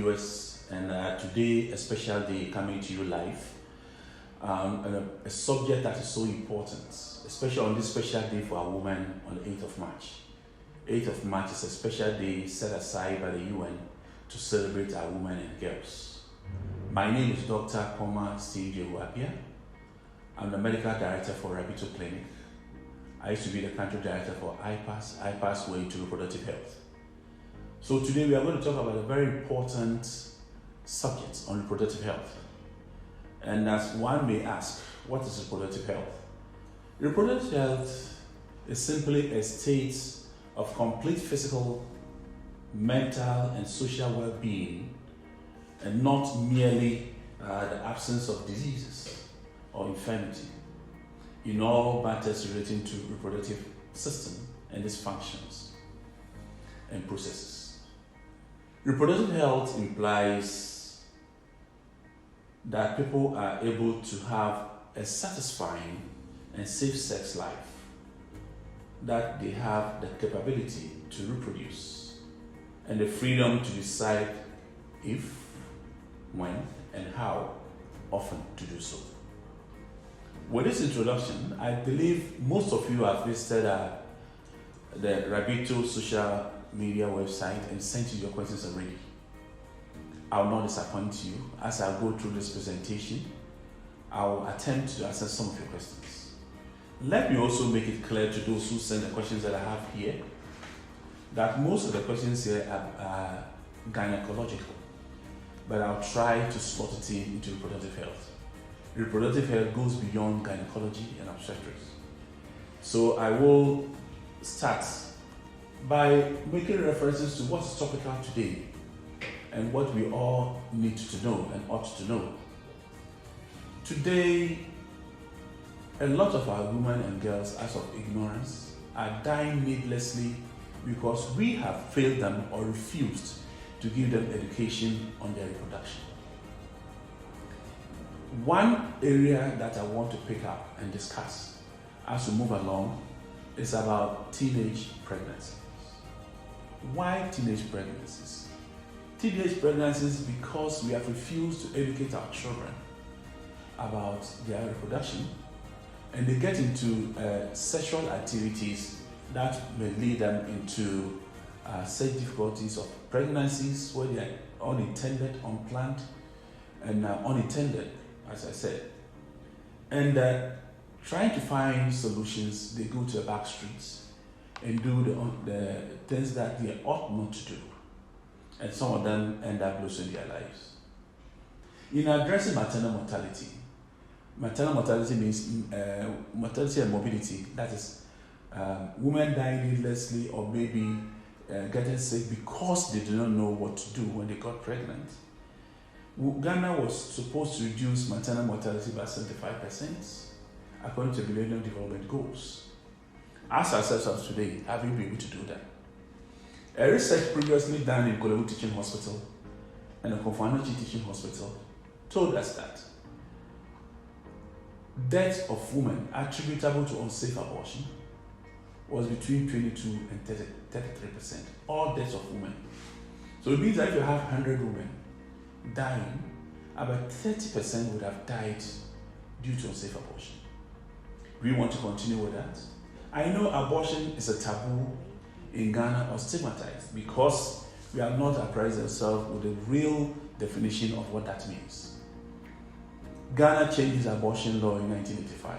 viewers, and today a special day coming to you live, and a subject that is so important, especially on this special day for our women on the 8th of March. 8th of March is a special day set aside by the UN to celebrate our women and girls. My name is Dr. Koma Steve Jehuapia. I'm the Medical Director for Rabito Clinic. I used to be the Country Director for IPAS Way to Reproductive Health. So today we are going to talk about a very important subject on reproductive health. And as one may ask, what is reproductive health? Reproductive health is simply a state of complete physical, mental, and social well-being, and not merely the absence of diseases or infirmity in all matters relating to reproductive system and its functions and processes. Reproductive health implies that people are able to have a satisfying and safe sex life, that they have the capability to reproduce and the freedom to decide if, when, and how often to do so. With this introduction, I believe most of you have visited the Rabito social media website and sent you your questions already. I will not disappoint you. As I go through this presentation, I will attempt to answer some of your questions. Let me also make it clear to those who send the questions that I have here that most of the questions here are gynecological, but I'll try to slot it into reproductive health. Reproductive health goes beyond gynecology and obstetrics. So I will start by making references to what's topical today and what we all need to know and ought to know. Today, a lot of our women and girls, as of ignorance, are dying needlessly because we have failed them or refused to give them education on their reproduction. One area that I want to pick up and discuss as we move along is about teenage pregnancies. Why teenage pregnancies? Teenage pregnancies because we have refused to educate our children about their reproduction, and they get into sexual activities that may lead them into such difficulties of pregnancies where they are unintended, unplanned, and unintended, as I said. And trying to find solutions, they go to the back streets and do the things that they ought not to do. And some of them end up losing their lives. In addressing maternal mortality means mortality and morbidity, that is, women dying needlessly or maybe getting sick because they do not know what to do when they got pregnant. Ghana was supposed to reduce maternal mortality by 75% according to Millennium Development Goals. Ask ourselves today, have we been able to do that? A research previously done in Kolebu Teaching Hospital and the Konfo-Anokye Teaching Hospital told us that deaths of women attributable to unsafe abortion was between 22 and 33%. All deaths of women. So it means that if you have 100 women dying, about 30% would have died due to unsafe abortion. We want to continue with that. I know abortion is a taboo in Ghana or stigmatized because we have not apprised ourselves with the real definition of what that means. Ghana changed its abortion law in 1985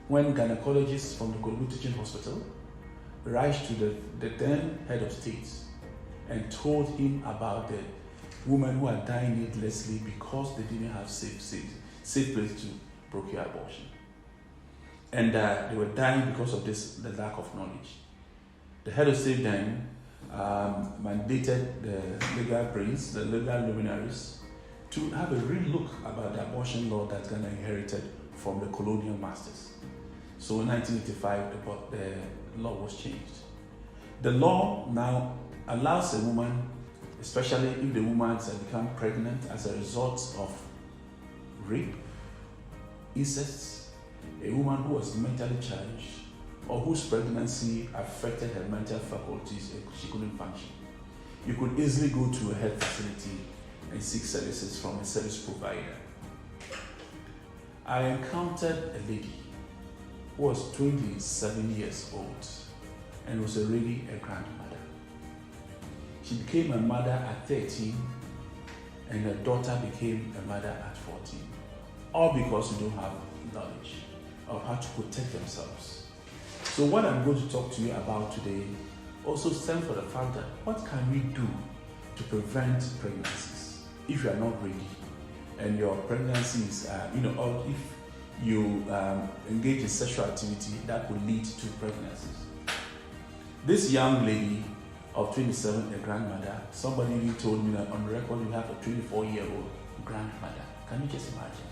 when gynecologists from the Kolebu Teaching Hospital rushed to the then head of state and told him about the women who are dying needlessly because they didn't have safe place to procure abortion. And they were dying because of the lack of knowledge. The head of state then mandated the legal brains, the legal luminaries, to have a real look about the abortion law that Ghana inherited from the colonial masters. So in 1985, the law was changed. The law now allows a woman, especially if the woman has become pregnant as a result of rape, incest, a woman who was mentally challenged, or whose pregnancy affected her mental faculties and she couldn't function. you could easily go to a health facility and seek services from a service provider. I encountered a lady who was 27 years old and was already a grandmother. She became a mother at 13 and her daughter became a mother at 14. All because we don't have knowledge of how to protect themselves. So what I'm going to talk to you about today also stems from the fact that what can we do to prevent pregnancies if you are not ready and your pregnancy is, or if you engage in sexual activity that could lead to pregnancies. This young lady of 27, a grandmother, somebody really told me that on record you have a 24-year-old grandmother. Can you just imagine?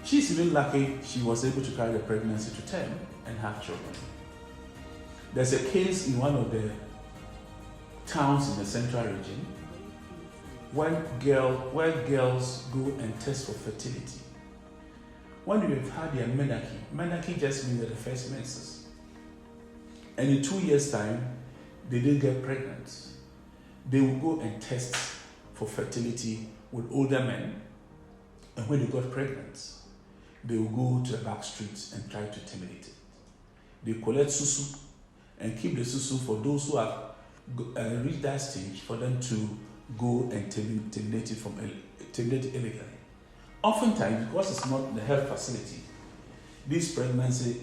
She's even lucky she was able to carry the pregnancy to term and have children. There's a case in one of the towns in the central region where girls go and test for fertility. When you've had their menarche just means that the first menses. And in 2 years' time, they didn't get pregnant. They will go and test for fertility with older men, and when they got pregnant, they will go to the back streets and try to terminate it. They collect susu and keep the susu for those who have reached that stage for them to go and terminate it illegally. Oftentimes, because it's not the health facility, this pregnancy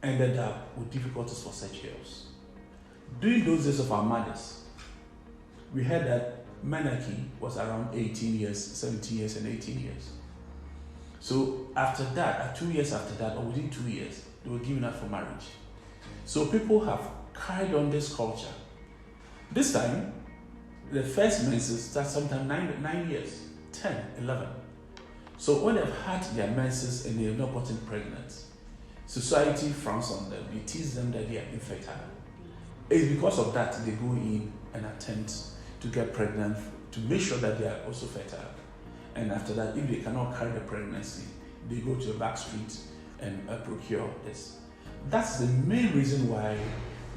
ended up with difficulties for such girls. During those days of our mothers, we heard that menarche was around 18 years, 17 years, and 18 years. So after that, 2 years after that, or within 2 years, they were given up for marriage. So people have carried on this culture. This time, the first menses start sometime 9 years, 10, 11. So when they've had their menses and they have not gotten pregnant, society frowns on them. They tease them that they are infertile. It's because of that they go in and attempt to get pregnant to make sure that they are also fertile. And after that, if they cannot carry the pregnancy, they go to a back street and procure this. That's the main reason why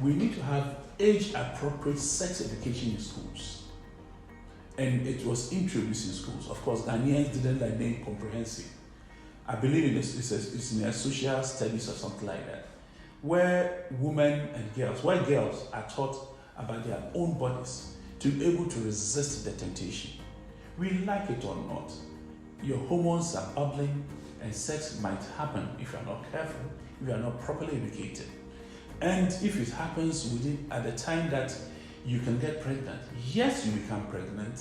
we need to have age-appropriate sex education in schools. And it was introduced in schools. Of course, Ghanaians didn't like name comprehensive. I believe it's in their social studies or something like that, where women and girls, where girls are taught about their own bodies to be able to resist the temptation. We like it or not, your hormones are bubbling and sex might happen if you are not careful, if you are not properly educated. And if it happens at the time that you can get pregnant, yes, you become pregnant,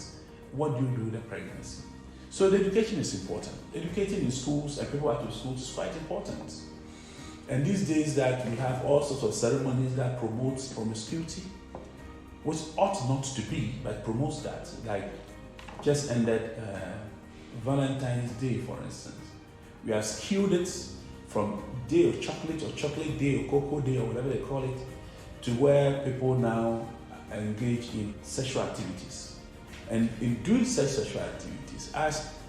what do you do with the pregnancy? So the education is important. Educating in schools and people out of schools is quite important. And these days that we have all sorts of ceremonies that promotes promiscuity, which ought not to be, but promotes that. Like just ended Valentine's Day, for instance. We have skewed it from day of chocolate or chocolate day or cocoa day or whatever they call it, to where people now engage in sexual activities. And in doing such sexual activities,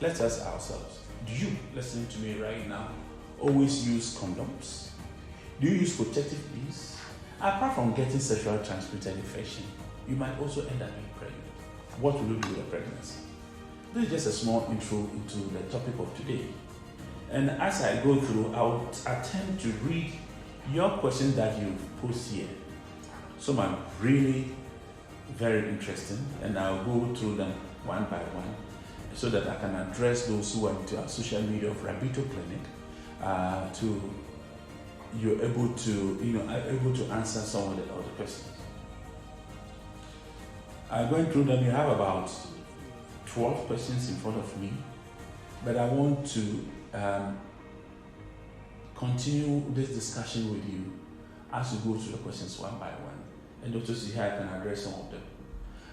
let's ask ourselves, do you, listening to me right now, always use condoms? Do you use protective ease? Apart from getting sexually transmitted infection, you might also end up being pregnant. What will you do with a pregnancy? This is just a small intro into the topic of today. And as I go through, I'll attempt to read your questions that you've posed here. Some are really very interesting, and I'll go through them one by one so that I can address those who are into our social media of Rabito Clinic you're able to answer some of the other questions. I'm going through them. You have about 12 questions in front of me, but I want to continue this discussion with you as we go through the questions one by one, and also see how I can address some of them.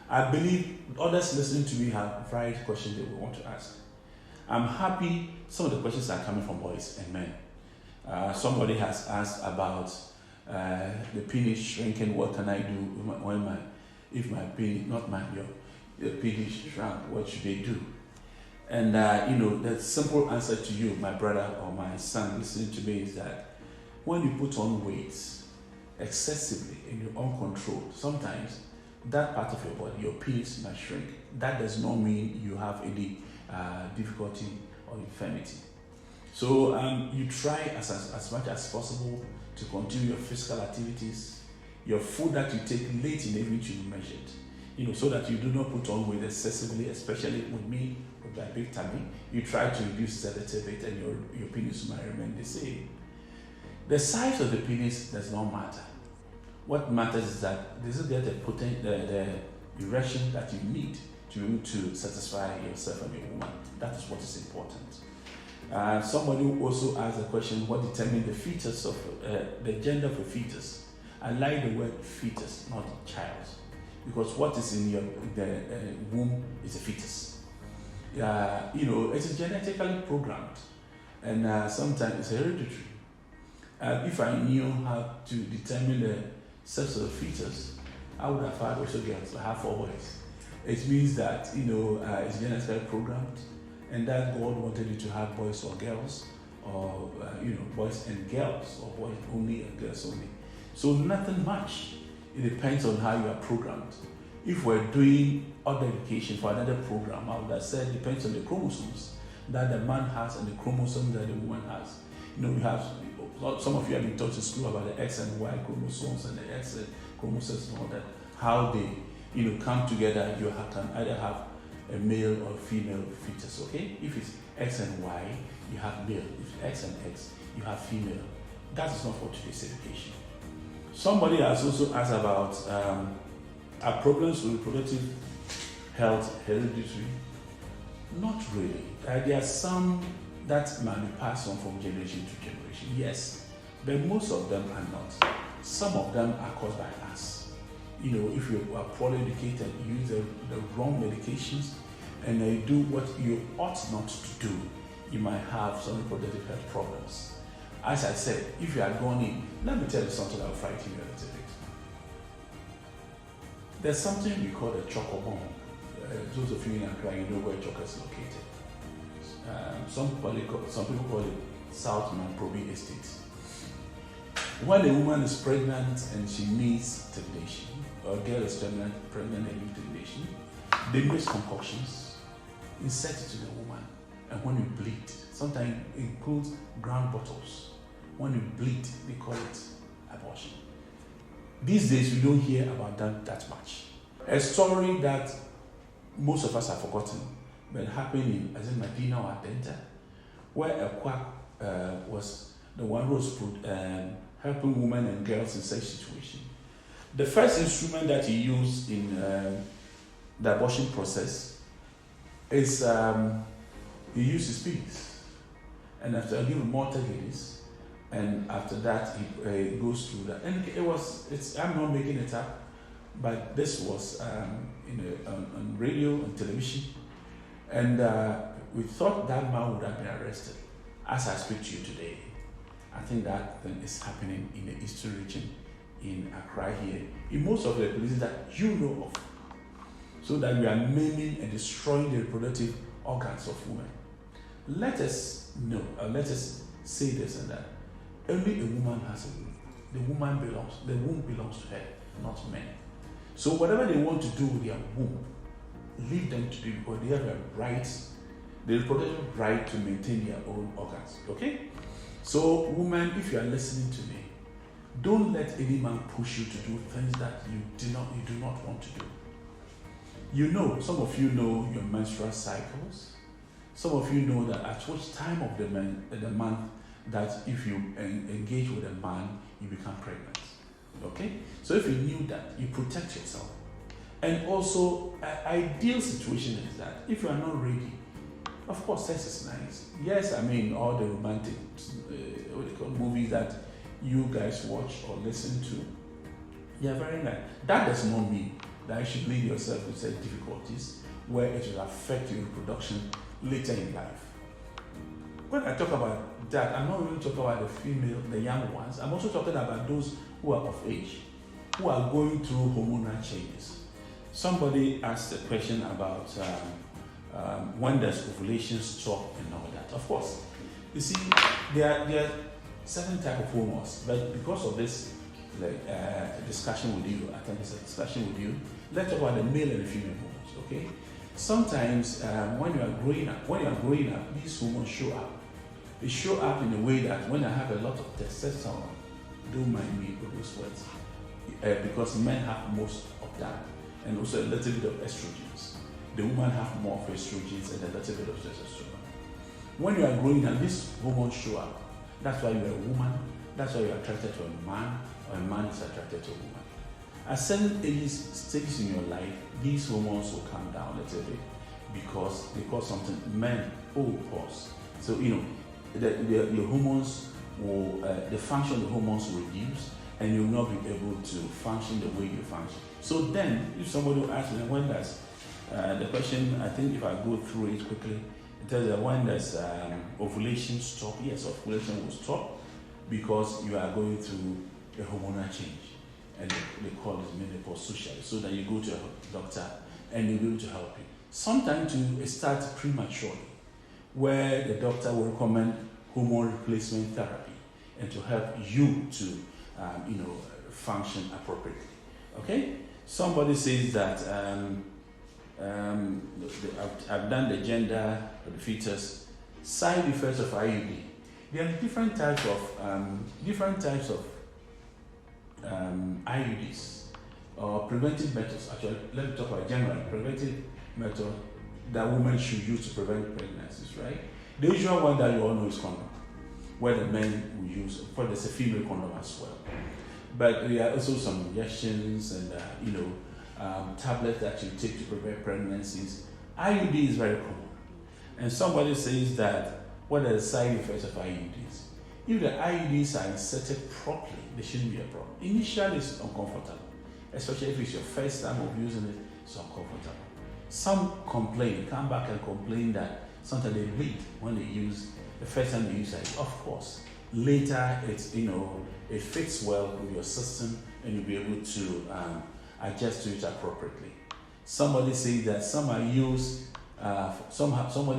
I believe others listening to me have varied questions that we want to ask. I'm happy some of the questions are coming from boys and men. Somebody has asked about the penis shrinking. What can I do if my penis, the penis shrunk? What should they do? And the simple answer to you, my brother or my son listening to me, is that when you put on weight excessively and you're uncontrolled, sometimes that part of your body, your penis might shrink. That does not mean you have any difficulty or infirmity. So you try as much as possible to continue your physical activities. Your food that you take late in the evening should be measured, so that you do not put on weight excessively, especially with me, with my big tummy. You try to reduce it a little bit and your penis might remain the same. The size of the penis does not matter. What matters is that this is the erection that you need to be able to satisfy yourself and your woman. That is what is important. Somebody also asked the question, what determines the fetus of the gender of a fetus? I like the word fetus, not child, because what is in the womb is a fetus. It is genetically programmed, and sometimes it's hereditary. If I knew how to determine the sex of the fetus, I would have had also girls. I have 4 boys. It means that it's genetically programmed, and that God wanted you to have boys or girls, or boys and girls, or boys only and girls only. So nothing much. It depends on how you are programmed. If we're doing other education for another program, I would have said it depends on the chromosomes that the man has and the chromosomes that the woman has. We have, some of you have been taught in school about the X and Y chromosomes and the X chromosomes and all that, how they come together. You can either have a male or female fetus, okay? If it's X and Y, you have male. If it's X and X, you have female. That is not for today's education. Somebody has also asked about are problems with reproductive health hereditary? Not really. There are some that might be passed on from generation to generation, yes, but most of them are not. Some of them are caused by us. If you are poorly educated, you use the wrong medications, and you do what you ought not to do, you might have some reproductive health problems. As I said, if you are going in, let me tell you something that will frighten you a little bit. There's something we call the chocobone. Those of you in Accra, you know where Choco is located. Some people call it South Manprobi Estate. When a woman is pregnant and she needs stimulation, or a girl is pregnant and needs stimulation, they mix concoctions, insert it to the woman, and when you bleed, sometimes it includes ground bottles. When you bleed, they call it abortion. These days, we don't hear about that much. A story that most of us have forgotten, but happened in Medina or Adenta, where a quack was the one who was helping women and girls in such situation. The first instrument that he used in the abortion process is he used his penis, and after he gave more ladies, and after that he goes through that. And I'm not making it up, but this was on radio and television, and we thought that man would have been arrested. As I speak to you today, I think that thing is happening in the eastern region, in Accra here, in most of the places that you know of, so that we are maiming and destroying the reproductive organs of women. Let us know, let us say this and that. Only a woman has a womb. The womb belongs to her, not men. So whatever they want to do with their womb, leave them to do, because they have a right, the reproductive right to maintain their own organs. Okay? So women, if you are listening to me, don't let any man push you to do things that you do not want to do. Some of you know your menstrual cycles. Some of you know that at which time of the month that if you engage with a man, you become pregnant. Okay? So if you knew that, you protect yourself. And also, an ideal situation is that if you are not ready, of course, sex is nice. Yes, all the romantic movies that you guys watch or listen to, they are very nice. That does not mean that you should lead yourself with such difficulties where it will affect your reproduction later in life. When I talk about that, I'm not really talking about the female, the young ones. I'm also talking about those who are of age, who are going through hormonal changes. Somebody asked a question about when does ovulation stop and all that. Of course, you see, there are certain type of hormones, but because of this discussion with you, I think it's a discussion with you, Let's talk about the male and the female hormones. Okay. Sometimes when you are growing up, these hormones show up. They show up in a way that when I have a lot of testosterone, don't mind me produce words, because men have most of that, and also a little bit of estrogens. The woman have more of estrogens and a little bit of testosterone. When you are growing up, these hormones show up. That's why you're a woman. That's why you're attracted to a man, or a man is attracted to a woman. At certain stages in your life, these hormones will come down a little bit because they cause something. Men, pause. So your hormones will, the function of the hormones will reduce, and you'll not be able to function the way you function. So then, if somebody will ask me, when does the question? I think if I go through it quickly, it tells you when does ovulation stop? Yes, ovulation will stop because you are going through a hormonal change. And they call it menopause socially, so that you go to a doctor and they'll be able to help you. Sometimes to start prematurely, where the doctor will recommend hormone replacement therapy and to help you to function appropriately. Okay? Somebody says that I've done the gender of the fetus, side effects of IUD. There are different types of IUDs or preventive methods. Actually, let me talk about general preventive method that women should use to prevent pregnancies, right? The usual one that you all know is condom, where the men will use. Of course, there's a female condom as well, but there are also some injections and tablets that you take to prevent pregnancies. IUD is very common, and somebody says that what are the side effects of IUDs? If the IUDs are inserted properly, there shouldn't be a problem. Initially, it's uncomfortable, especially if it's your first time of using it, it's uncomfortable. Some come back and complain that sometimes they bleed when they use, the first time they use it. Of course, later it fits well with your system and you'll be able to adjust to it appropriately. Somebody says that somebody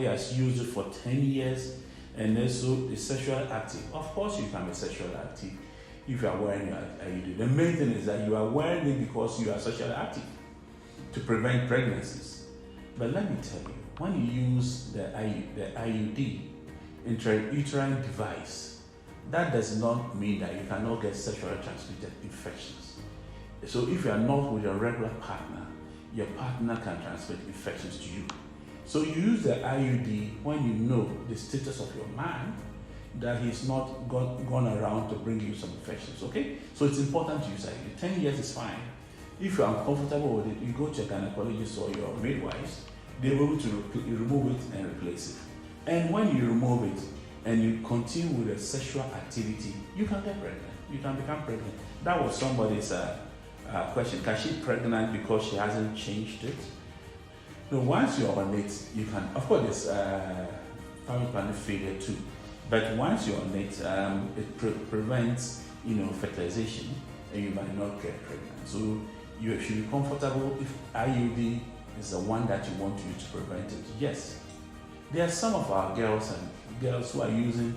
has used it for 10 years and also is sexually active. Of course, you can be sexually active if you are wearing IUD. The main thing is that you are wearing it because you are sexually active to prevent pregnancies. But let me tell you, when you use the IUD, intrauterine device, that does not mean that you cannot get sexually transmitted infections. So if you are not with your regular partner, your partner can transmit infections to you. So you use the IUD when you know the status of your man, that he's not gone around to bring you some infections, okay? So it's important to use IUD. 10 years is fine. If you're uncomfortable with it, you go to a gynecologist or your midwives, they're able to remove it and replace it. And when you remove it and you continue with the sexual activity, you can get pregnant. You can become pregnant. That was somebody's question. Can she be pregnant because she hasn't changed it? No, once you're on it, you can, of course, there's family planning failure too. But once you're on it, it prevents, fertilization, and you might not get pregnant. So you should be comfortable if IUD is the one that you want to use to prevent it. Yes, there are some of our girls who are using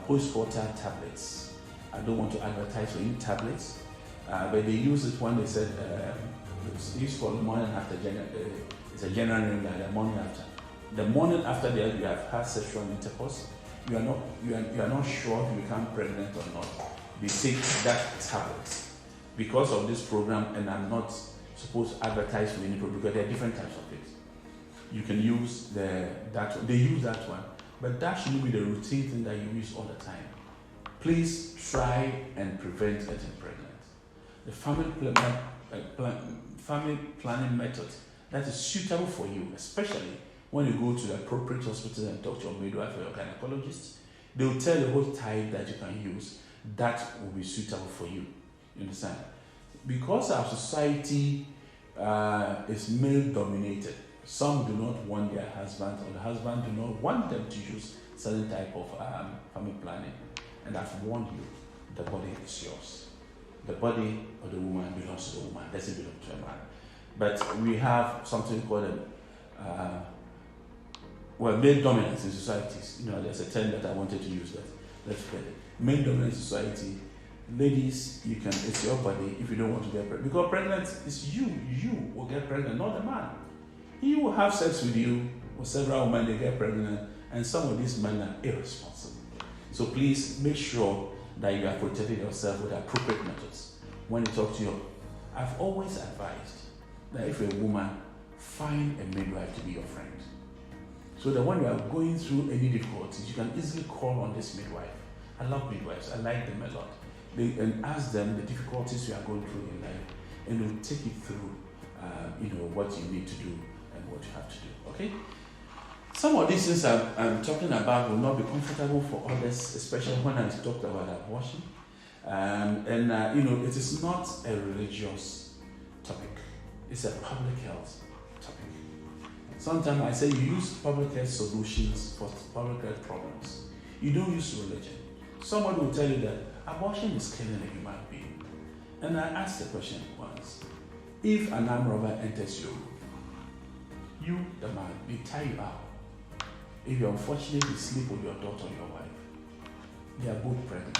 postpartum tablets. I don't want to advertise for any tablets, but they use it when they said it's called morning after gender. It's a general name like the morning after. The morning after that you have had sexual intercourse, you are not sure if you become pregnant or not. They take that tablet because of this program, and I'm not supposed to advertise for any product because there are different types of it. You can use that one. They use that one, but that shouldn't be the routine thing that you use all the time. Please try and prevent getting pregnant. The family planning method that is suitable for you, especially when you go to the appropriate hospital and talk to your midwife or your gynecologist, they will tell you what type that you can use that will be suitable for you. You understand? Because our society is male dominated, some do not want their husband, or the husband do not want them to use certain type of family planning. And I've warned you, the body is yours. The body of the woman belongs to the woman, doesn't belong to a man. But we have something called male dominance in societies. There's a term that I wanted to use, but let's forget it. Male dominant society, Ladies, it's your body if you don't want to get pregnant. Because pregnant is you will get pregnant, not the man. He will have sex with you, with several women, they get pregnant, and some of these men are irresponsible. So please make sure that you are protecting yourself with appropriate methods. When you talk to you, I've always advised that if you're a woman, find a midwife to be your friend. So that when you are going through any difficulties, you can easily call on this midwife. I love midwives, I like them a lot. And ask them the difficulties you are going through in life, and they'll take you through what you need to do and what you have to do. Okay? Some of these things I'm talking about will not be comfortable for others, especially when I talked about abortion. It is not a religious topic. It's a public health topic. Sometimes I say you use public health solutions for public health problems. You don't use religion. Somebody will tell you that abortion is killing a human being. And I asked the question once, if an armed robber enters your room, you, the man, they tie you out. If you unfortunately sleep with your daughter or your wife, they are both pregnant,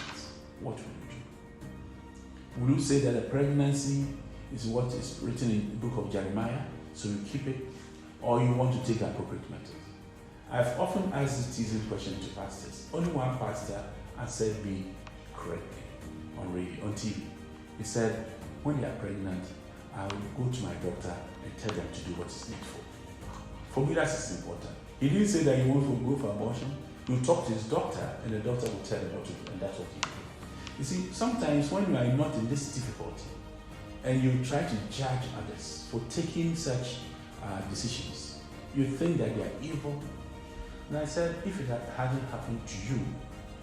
what will you do? Will you say that a pregnancy is what is written in the book of Jeremiah, so you keep it, or you want to take appropriate methods? I've often asked this teasing question to pastors. Only one pastor answered me correctly on radio, on TV. He said, when they are pregnant, I will go to my doctor and tell them to do what is needful. For me, that is important. He didn't say that he wants to go for abortion. He'll talk to his doctor, and the doctor will tell him what to do, and that's what he will do. You see, sometimes when you are not in this difficulty, and you try to judge others for taking such decisions, you think that they are evil. And I said, if it hasn't happened to you,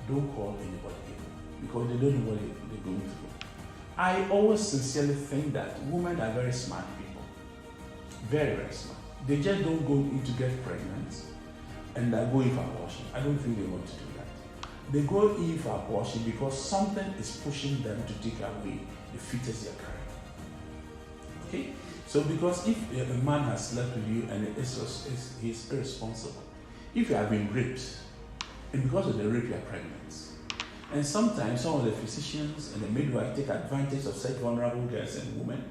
don't call anybody evil, because they don't know what they're going through. I always sincerely think that women are very smart people. Very, very smart. They just don't go in to get pregnant and are going for abortion. I don't think they want to do that. They go in for abortion because something is pushing them to take away the fetus they are carrying. Okay? So because if a man has slept with you and he's irresponsible, if you have been raped, and because of the rape you are pregnant, and sometimes some of the physicians and the midwife take advantage of such vulnerable girls and women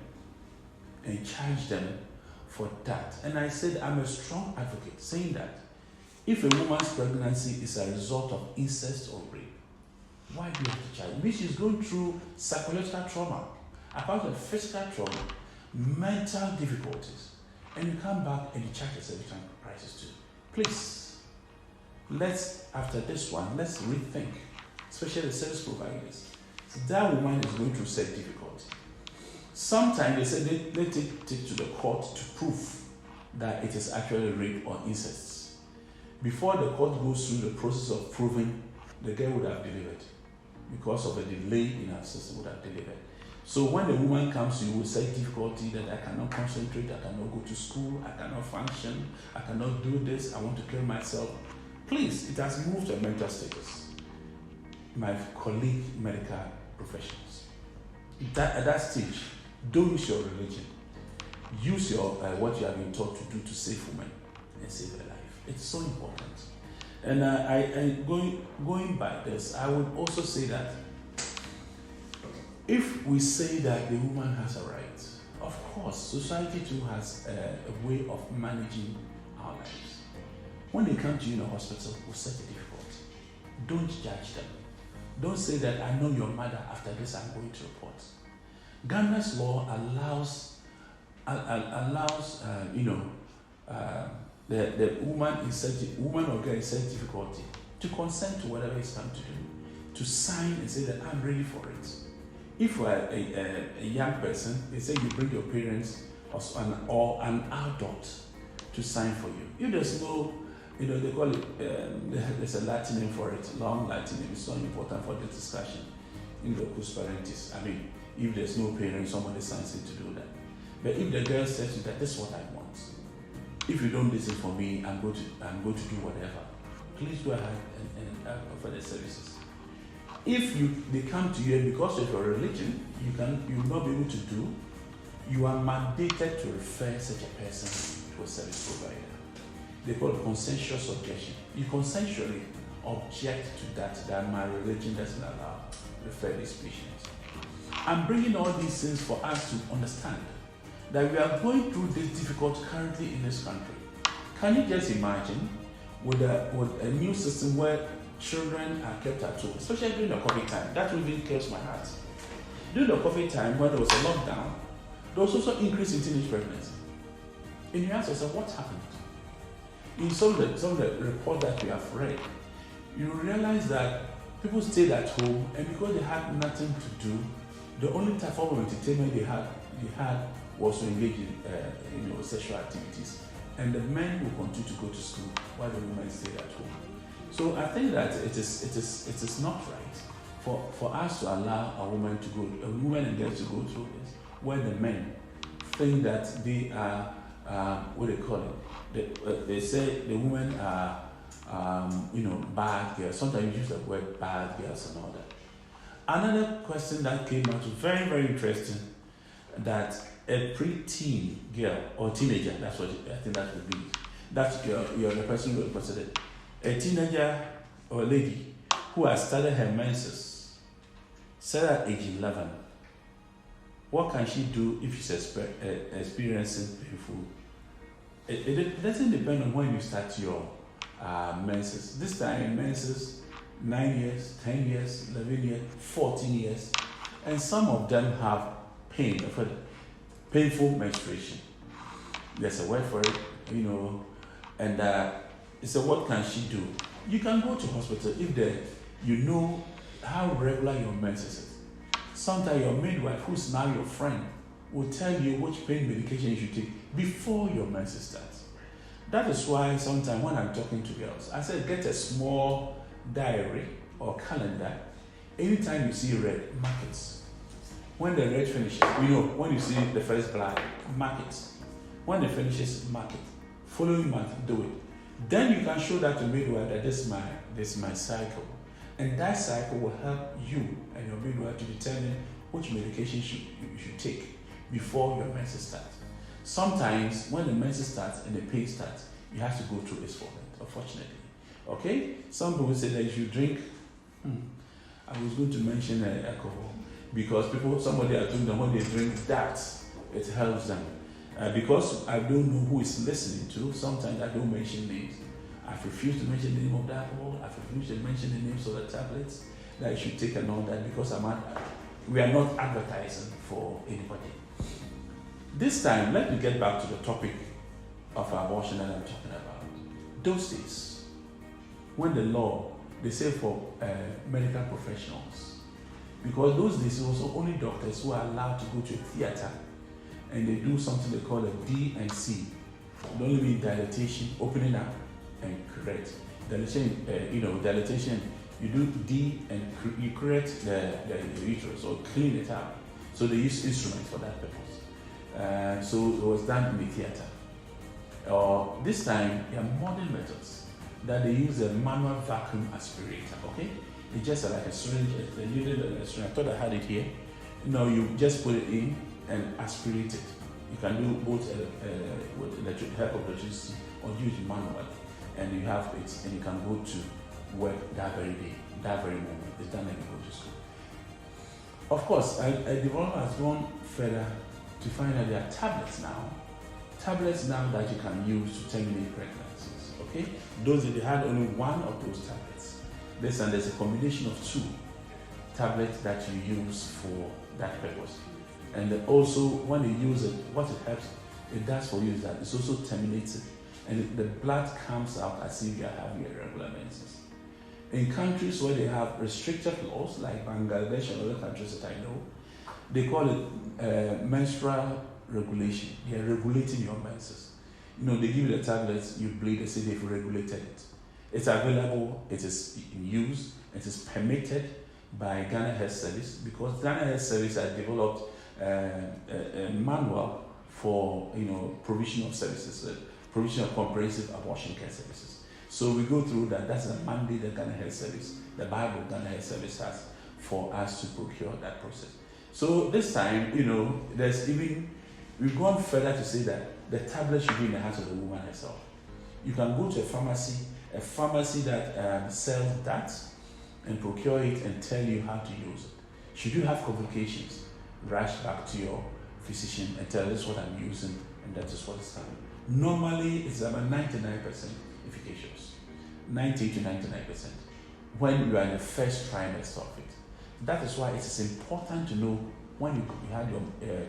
and charge them for that. And I said, I'm a strong advocate saying that if a woman's pregnancy is a result of incest or rape, why do you have to charge? It means she's going through psychological trauma, apart from physical trauma, mental difficulties, and you come back and you charge yourself return prices too. Please, after this one, let's rethink, especially the service providers. So that woman is going through such difficulty. Sometimes they say they take to the court to prove that it is actually rape or incest. Before the court goes through the process of proving, the girl would have delivered. Because of a delay in her system, would have delivered. So when the woman comes to you with such difficulty that I cannot concentrate, I cannot go to school, I cannot function, I cannot do this, I want to kill myself, please, it has moved to a mental status. My colleague medical professionals, at that stage, don't use your religion. Use your what you have been taught to do to save women and save their life. It's so important. And going by this, I would also say that if we say that the woman has a right, of course, society too has a way of managing our lives. When they come to you in a hospital with such a difficulty, don't judge them. Don't say that I know your mother, after this I'm going to report. Ghana's law allows the woman or girl in such difficulty to consent to whatever he's come to do, to sign and say that I'm ready for it. If you are a young person, they say you bring your parents or an adult to sign for you. If there's no, they call it, there's a Latin name for it, long Latin name. It's so important for the discussion in the locus parentis. I mean, if there's no parent, somebody signs in to do that. But if the girl says to that, this is what I want. If you don't listen for me, I'm going to do whatever. Please go ahead and offer the services. If they come to you and because of your religion, you will not be able to do, you are mandated to refer such a person to a service provider. They call it consensual subjection. You consensually object to that my religion doesn't allow refer these patients. I'm bringing all these things for us to understand that we are going through this difficult currently in this country. Can you just imagine with a new system where children are kept at home, especially during the COVID time? That really kills my heart. During the COVID time, when there was a lockdown, there was also increase in teenage pregnancy. And you ask yourself, what happened? In some of the reports that we have read, you realize that people stayed at home, and because they had nothing to do, the only type of entertainment they had was to engage in sexual activities. And the men will continue to go to school while the women stayed at home. So I think that it is not right for us to allow a woman and girls to go through this, where the men think that they are what they call it. They say the women are bad girls. Sometimes you use the word bad girls and all that. Another question that came out very, very interesting, that a pre-teen girl or teenager, that's what I think that would be. That's you're the person who represented it. A teenager or a lady who has started her menses, said at age 11, what can she do if she's experiencing painful? It doesn't depend on when you start your menses. This time menses, 9 years, 10 years, 11 years, 14 years, and some of them have painful menstruation. There's a word for it, and it's a what can she do? You can go to hospital if you know how regular your menses is. Sometimes your midwife, who's now your friend, will tell you which pain medication you should take before your menses starts. That is why sometimes when I'm talking to girls, I say get a small diary or calendar. Anytime you see red, mark it. When the red finishes, when you see the first blood, mark it. When it finishes, mark it. Following month, do it. Then you can show that to midwife that this is my cycle. And that cycle will help you and your midwife to determine which medication you should take before your menses start. Sometimes when the menses starts and the pain starts, you have to go through this for it, unfortunately. Okay? Some people say that you should drink. I was going to mention alcohol because somebody has told them when they drink that, it helps them. Because I don't know who is listening to, sometimes I don't mention names. I've refused to mention the name of the alcohol. I've refused to mention the names of the tablets that you should take and all that because we are not advertising for anybody. This time, let me get back to the topic of abortion that I'm talking about. Those days, when the law, they say for medical professionals, because those days it was only doctors who are allowed to go to a theater and they do something they call a D&C. It only means dilatation, opening up, and correct. Dilatation, you do D and you correct the uterus or clean it out. So they use instruments for that purpose. So it was done in the theater. This time, there are modern methods that they use a manual vacuum aspirator. Okay, it's just like a syringe. I thought I had it here. You just put it in and aspirate it. You can do both with help of electricity or use it manually, and you have it, and you can go to work that very day, that very moment. It's done and you go to school. Of course, a developer has gone further to find that there are tablets now that you can use to terminate pregnancies. Okay, those that they had only one of those tablets. There's a combination of two tablets that you use for that purpose. And also, when you use it, what it does for you is that it's also terminated, and the blood comes out as if you are having irregular menses. In countries where they have restrictive laws, like Bangladesh and other countries that I know, they call it menstrual regulation. They are regulating your menses. They give you the tablets, you bleed, they say they've regulated it. It's available, it is in use, it is permitted by Ghana Health Service, because Ghana Health Service has developed a manual for provision of services, provision of comprehensive abortion care services. So we go through that. That's a mandate that Ghana Health Service, the Bible Ghana Health Service has for us to procure that process. So this time, we've gone further to say that the tablet should be in the hands of the woman herself. You can go to a pharmacy a pharmacy that sells that, and procure it and tell you how to use it. Should you have complications, rush back to your physician and tell this is what I'm using and that is what is happening. Normally, it's about 99% efficacious, 90 to 99% when you are in the first trimester of it. That is why it is important to know when you had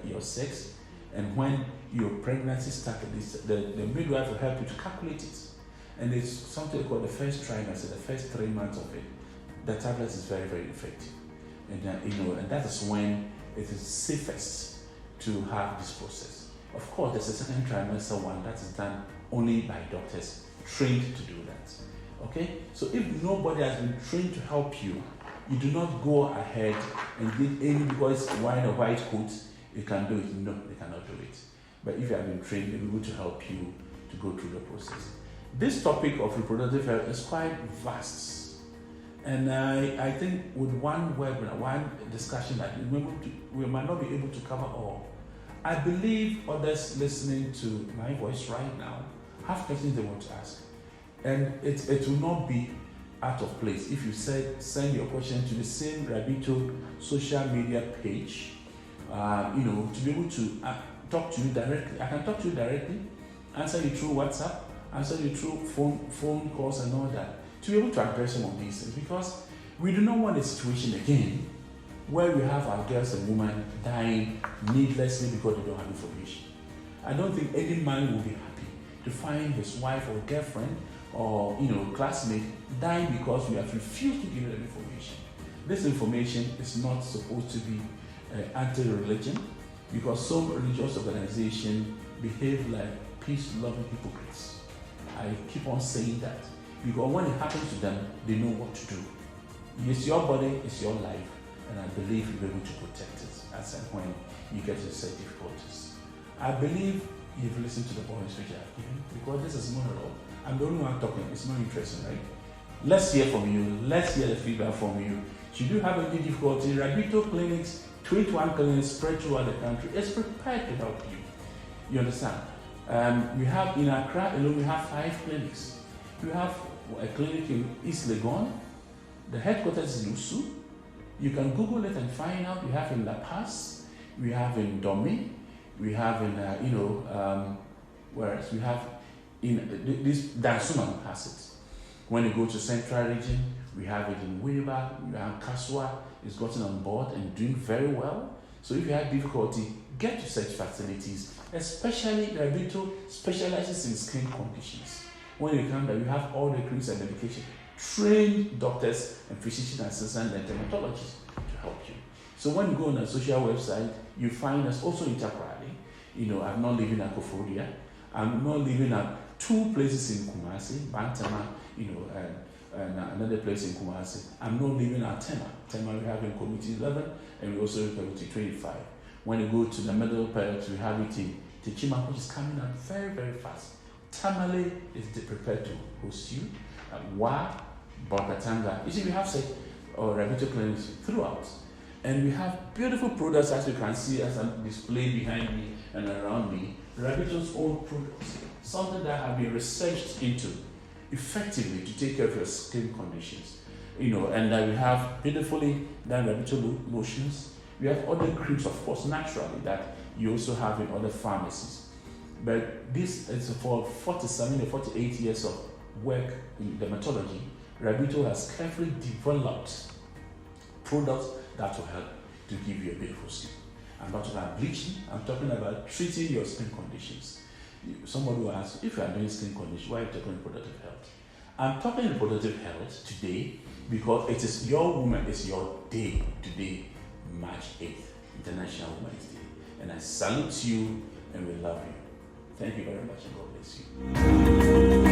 your sex and when your pregnancy started. The midwife will help you to calculate it. And it's something called the first trimester, the first 3 months of it. The tablet is very, very effective. And and that is when it is safest to have this process. Of course, there's a second trimester one that is done only by doctors trained to do that. Okay? So if nobody has been trained to help you, you do not go ahead and get any because wearing a white coat, you can do it. No, they cannot do it. But if you have been trained, they'll be able to help you to go through the process. This topic of reproductive health is quite vast. And I think with one webinar, one discussion that we might not be able to cover all. I believe others listening to my voice right now have questions they want to ask. And it will not be out of place if you send your question to the same Rabito social media page, to be able to talk to you directly. I can talk to you directly, answer you through WhatsApp, answer you through phone calls and all that, to be able to address some of these things, because we do not want a situation again where we have our girls and women dying needlessly because they don't have information. I don't think any man will be happy to find his wife or girlfriend or classmate dying because we have refused to give them information. This information is not supposed to be anti-religion, because some religious organizations behave like peace-loving hypocrites. I keep on saying that because when it happens to them, they know what to do. It's your body, it's your life, and I believe you'll be able to protect it as and when you get to such difficulties. I believe you've listened to the points which I have given, because this is monologue. I'm the only one talking. It's not interesting, right? Let's hear from you. Let's hear the feedback from you. Should you have any difficulty, Rabito Clinics, 21 clinics spread throughout the country, is prepared to help you. You understand? We have in Accra alone, we have 5 clinics. We have a clinic in East Legon. The headquarters is in Lusu. You can Google it and find out. We have in La Paz. We have in Dome. We have in where else? We have in this Dansuman has it. When you go to Central Region, we have it in Winneba. We have Kaswa is gotten on board and doing very well. So if you have difficulty, get to such facilities. Especially Rabito specializes in skin conditions. When you come there, you have all the creams and medication, trained doctors and physician assistants and dermatologists to help you. So when you go on a social website, you find us also in Takoradi. I'm not living at Koforia. I'm not living at 2 places in Kumasi, Bantama, and another place in Kumasi. I'm not living at Tema. Tema we have in Community 11, and we also have Community 25. When you go to the middle part, we have it in Techima, which is coming out very, very fast. Tamale is prepared to host you. Wa, Bokatanga. You see, we have Rabito clinics throughout. And we have beautiful products, as you can see, as I'm displayed behind me and around me. Rabito's own products. Something that have been researched into effectively to take care of your skin conditions. And we have beautifully done Rabito lotions. We have other creams, of course, naturally, that you also have in other pharmacies. But this is for 47 or 48 years of work in dermatology. Rabito has carefully developed products that will help to give you a beautiful skin. I'm not talking about bleaching, I'm talking about treating your skin conditions. Somebody will ask, if you are doing skin conditions, why are you talking reproductive health? I'm talking reproductive health today because it is your woman, it's your day today, March 8th, International Women's Day. And I salute you and we love you. Thank you very much and God bless you.